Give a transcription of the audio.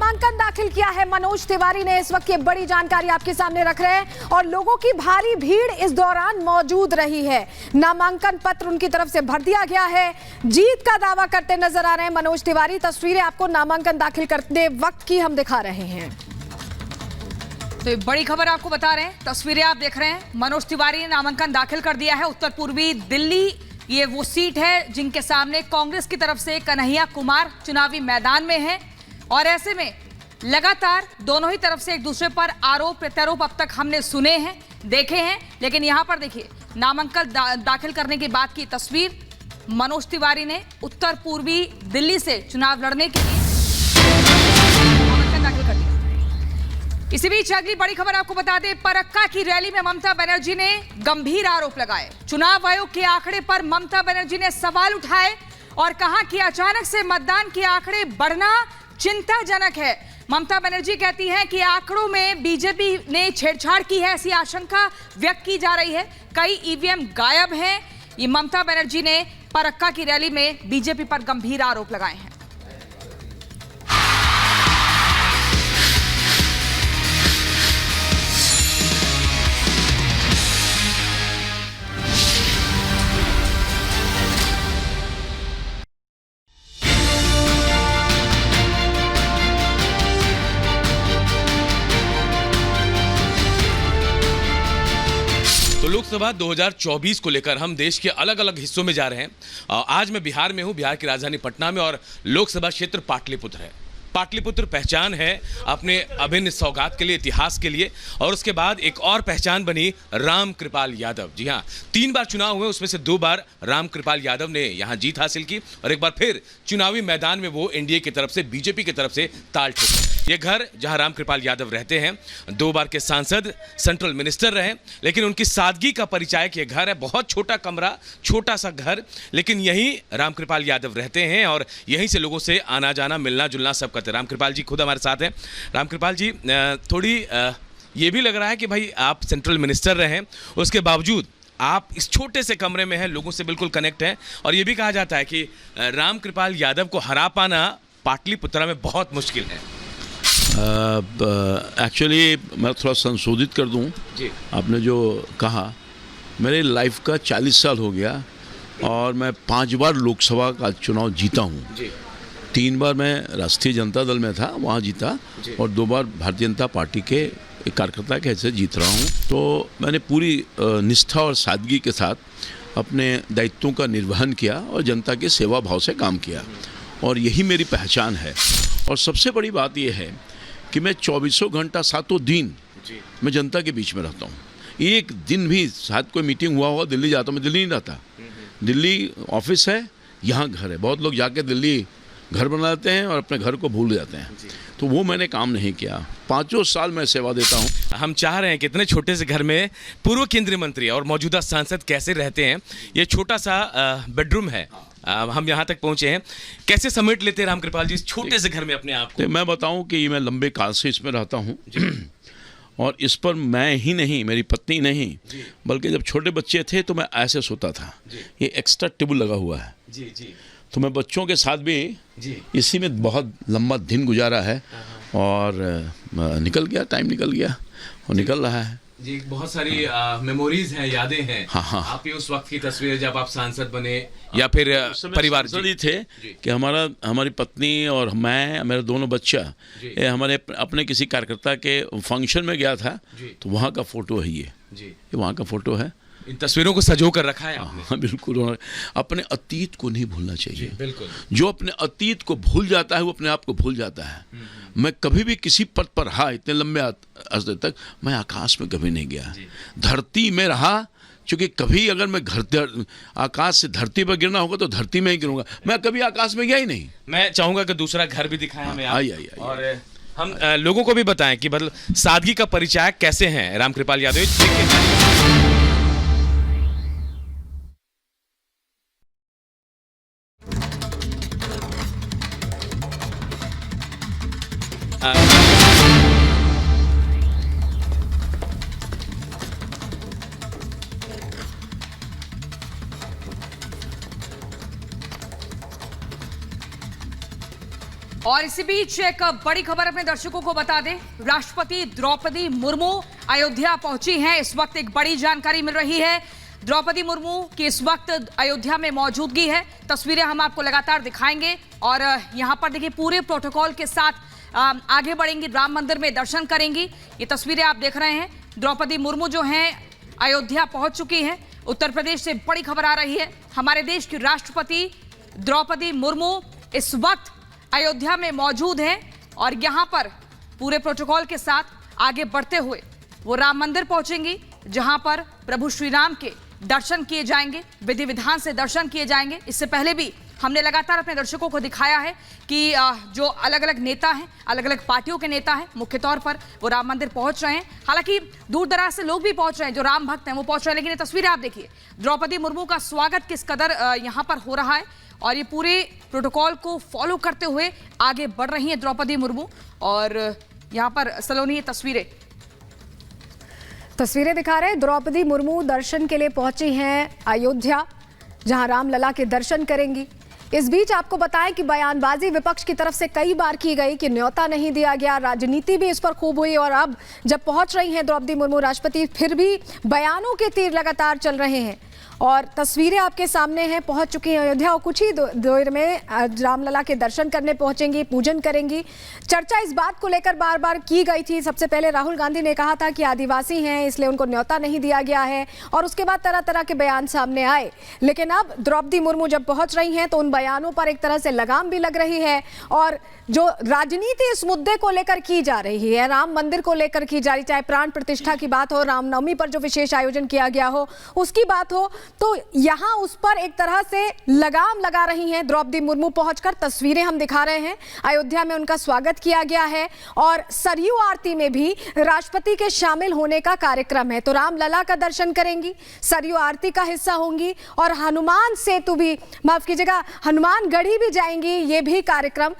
नामांकन दाखिल किया है मनोज तिवारी ने। इस वक्त ये बड़ी जानकारी आपके सामने रख रहे हैं और लोगों की भारी भीड़ इस दौरान मौजूद रही है। नामांकन पत्र उनकी तरफ से भर दिया गया है। जीत का दावा करते नजर आ रहे हैं मनोज तिवारी। तस्वीरें आपको नामांकन दाखिल करते वक्त की हम दिखा रहे हैं। तो बड़ी खबर आपको बता रहे हैं, तस्वीरें आप देख रहे हैं। मनोज तिवारी ने नामांकन दाखिल कर दिया है। उत्तर पूर्वी दिल्ली ये वो सीट है जिनके सामने कांग्रेस की तरफ से कन्हैया कुमार चुनावी मैदान में है और ऐसे में लगातार दोनों ही तरफ से एक दूसरे पर आरोप प्रत्यारोप अब तक हमने सुने हैं, देखे हैं। लेकिन यहां पर देखिए नामांकन दाखिल करने के बाद की तस्वीर। मनोज तिवारी ने उत्तर पूर्वी दिल्ली से चुनाव लड़ने के लिए नामांकन दाखिल कर दिया। इसी बीच अगली बड़ी खबर आपको बता दें, परक्का की रैली में ममता बनर्जी ने गंभीर आरोप लगाए। चुनाव आयोग के आंकड़े पर ममता बनर्जी ने सवाल उठाए और कहा कि अचानक से मतदान के आंकड़े बढ़ना चिंताजनक है। ममता बनर्जी कहती हैं कि आंकड़ों में बीजेपी ने छेड़छाड़ की है, ऐसी आशंका व्यक्त की जा रही है। कई ईवीएम गायब हैं। ये ममता बनर्जी ने परक्का की रैली में बीजेपी पर गंभीर आरोप लगाए हैं। तो लोकसभा 2024 को लेकर हम देश के अलग अलग हिस्सों में जा रहे हैं। आज मैं बिहार में हूं, बिहार की राजधानी पटना में, और लोकसभा क्षेत्र पाटलिपुत्र है। पाटलिपुत्र पहचान है अपने अभिन्न सौगात के लिए, इतिहास के लिए, और उसके बाद एक और पहचान बनी रामकृपाल यादव। जी हाँ, 3 बार चुनाव हुए, उसमें से 2 बार रामकृपाल यादव ने यहाँ जीत हासिल की और एक बार फिर चुनावी मैदान में वो एनडीए की तरफ से, बीजेपी की तरफ से ताल ठोके। ये घर जहाँ रामकृपाल यादव रहते हैं, 2 बार के सांसद, सेंट्रल मिनिस्टर रहे, लेकिन उनकी सादगी का परिचायक ये घर है। बहुत छोटा कमरा, छोटा सा घर, लेकिन यहीं रामकृपाल यादव रहते हैं और यहीं से लोगों से आना जाना, मिलना जुलना सब करते हैं। रामकृपाल जी खुद हमारे साथ हैं। रामकृपाल जी, थोड़ी ये भी लग रहा है कि भाई आप सेंट्रल मिनिस्टर रहे, उसके बावजूद आप इस छोटे से कमरे में हैं, लोगों से बिल्कुल कनेक्ट हैं, और ये भी कहा जाता है कि रामकृपाल यादव को हरा पाना पाटलिपुत्रा में बहुत मुश्किल है। एक्चुअली मैं थोड़ा संशोधित कर दूं जी। आपने जो कहा, मेरे लाइफ का 40 साल हो गया और मैं 5 बार लोकसभा का चुनाव जीता हूं जी। 3 बार मैं राष्ट्रीय जनता दल में था, वहाँ जीता, और 2 बार भारतीय जनता पार्टी के एक कार्यकर्ता के हैसियत जीत रहा हूँ। तो मैंने पूरी निष्ठा और सादगी के साथ अपने दायित्वों का निर्वहन किया और जनता के सेवा भाव से काम किया, और यही मेरी पहचान है। और सबसे बड़ी बात यह है कि मैं 24 घंटा 7 दिन मैं जनता के बीच में रहता हूँ। एक दिन भी शायद कोई मीटिंग हुआ होगा, दिल्ली जाता हूँ, मैं दिल्ली नहीं रहता। दिल्ली ऑफिस है, यहाँ घर है। बहुत लोग जाके दिल्ली घर बना लेते हैं और अपने घर को भूल जाते हैं, तो वो मैंने काम नहीं किया। 5 साल मैं सेवा देता हूँ। हम चाह रहे हैं कि इतने छोटे से घर में पूर्व केंद्रीय मंत्री और मौजूदा सांसद कैसे रहते हैं। ये छोटा सा बेडरूम है, हम यहाँ तक पहुँचे हैं। कैसे समेट लेते हैं रामकृपाल जी इस छोटे से घर में अपने आप को? मैं बताऊँ कि मैं लंबे काल से इसमें रहता हूँ और इस पर मैं ही नहीं, मेरी पत्नी नहीं, बल्कि जब छोटे बच्चे थे तो मैं ऐसे सोता था। ये एक्स्ट्रा टेबल लगा हुआ है जी जी। तो मैं बच्चों के साथ भी इसी में बहुत लंबा दिन गुजारा है और निकल गया, टाइम निकल गया और निकल रहा है जी। बहुत सारी मेमोरीज हैं, यादें हैं। हाँ। आपकी उस वक्त की तस्वीर जब आप सांसद बने या फिर परिवार ही थे कि हमारी पत्नी और मैं, मेरे दोनों बच्चा, हमारे अपने किसी कार्यकर्ता के फंक्शन में गया था, तो वहाँ का फोटो है ये वहाँ का फोटो है। इन तस्वीरों को सजो कर रखा है आपने? हाँ बिल्कुल। अपने अतीत को नहीं भूलना चाहिए। बिल्कुल। जो अपने अतीत को भूल जाता है वो अपने आप को भूल जाता है। मैं कभी भी किसी पद पर रहा इतने लंबे अर्से तक, मैं आकाश में कभी नहीं गया, धरती में रहा। क्योंकि कभी अगर मैं आकाश से धरती पर गिरना होगा तो धरती में ही गिरूंगा, मैं कभी आकाश में गया ही नहीं। मैं चाहूंगा कि दूसरा घर भी दिखाएं हमें आप। आइए। और हम लोगों को भी बताएं कि मतलब सादगी का परिचय कैसे हैं रामकृपाल यादव। और इसी बीच एक बड़ी खबर अपने दर्शकों को बता दें, राष्ट्रपति द्रौपदी मुर्मू अयोध्या पहुंची हैं। इस वक्त एक बड़ी जानकारी मिल रही है, द्रौपदी मुर्मू की इस वक्त अयोध्या में मौजूदगी है। तस्वीरें हम आपको लगातार दिखाएंगे और यहां पर देखिए पूरे प्रोटोकॉल के साथ आगे बढ़ेंगी, राम मंदिर में दर्शन करेंगी। ये तस्वीरें आप देख रहे हैं, द्रौपदी मुर्मू जो हैं अयोध्या पहुंच चुकी हैं। उत्तर प्रदेश से बड़ी खबर आ रही है, हमारे देश की राष्ट्रपति द्रौपदी मुर्मू इस वक्त अयोध्या में मौजूद हैं और यहां पर पूरे प्रोटोकॉल के साथ आगे बढ़ते हुए वो राम मंदिर पहुंचेंगी, जहां पर प्रभु श्री राम के दर्शन किए जाएंगे, विधि विधान से दर्शन किए जाएंगे। इससे पहले भी हमने लगातार अपने दर्शकों को दिखाया है कि जो अलग अलग नेता हैं, अलग अलग पार्टियों के नेता हैं, मुख्य तौर पर वो राम मंदिर पहुंच रहे हैं। हालांकि दूर दराज से लोग भी पहुंच रहे हैं, जो राम भक्त हैं वो पहुंच रहे हैं। लेकिन ये तस्वीरें आप देखिए, द्रौपदी मुर्मू का स्वागत किस कदर यहाँ पर हो रहा है और ये पूरे प्रोटोकॉल को फॉलो करते हुए आगे बढ़ रही हैं द्रौपदी मुर्मू। और यहाँ पर सलोनी ये तस्वीरें दिखा रहे हैं, द्रौपदी मुर्मू दर्शन के लिए पहुंची हैं अयोध्या, जहां रामलला के दर्शन करेंगी। इस बीच आपको बताएं कि बयानबाजी विपक्ष की तरफ से कई बार की गई कि न्योता नहीं दिया गया, राजनीति भी इस पर खूब हुई और अब जब पहुंच रही हैं द्रौपदी मुर्मू राष्ट्रपति, फिर भी बयानों के तीर लगातार चल रहे हैं। और तस्वीरें आपके सामने हैं, पहुंच चुकी हैं अयोध्या और कुछ ही देर में रामलला के दर्शन करने पहुंचेंगी, पूजन करेंगी। चर्चा इस बात को लेकर बार बार की गई थी। सबसे पहले राहुल गांधी ने कहा था कि आदिवासी हैं इसलिए उनको न्योता नहीं दिया गया है और उसके बाद तरह तरह के बयान सामने आए। लेकिन अब द्रौपदी मुर्मू जब पहुंच रही हैं तो उन बयानों पर एक तरह से लगाम भी लग रही है और जो राजनीति इस मुद्दे को लेकर की जा रही है, राम मंदिर को लेकर की जा रही, चाहे प्राण प्रतिष्ठा की बात हो, रामनवमी पर जो विशेष आयोजन किया गया हो उसकी बात हो, तो यहां उस पर एक तरह से लगाम लगा रही हैं द्रौपदी मुर्मू पहुंचकर। तस्वीरें हम दिखा रहे हैं, अयोध्या में उनका स्वागत किया गया है और सरयू आरती में भी राष्ट्रपति के शामिल होने का कार्यक्रम है। तो रामलला का दर्शन करेंगी, सरयू आरती का हिस्सा होंगी और हनुमान सेतु भी, माफ कीजिएगा, हनुमान गढ़ी भी जाएंगी। ये भी कार्यक्रम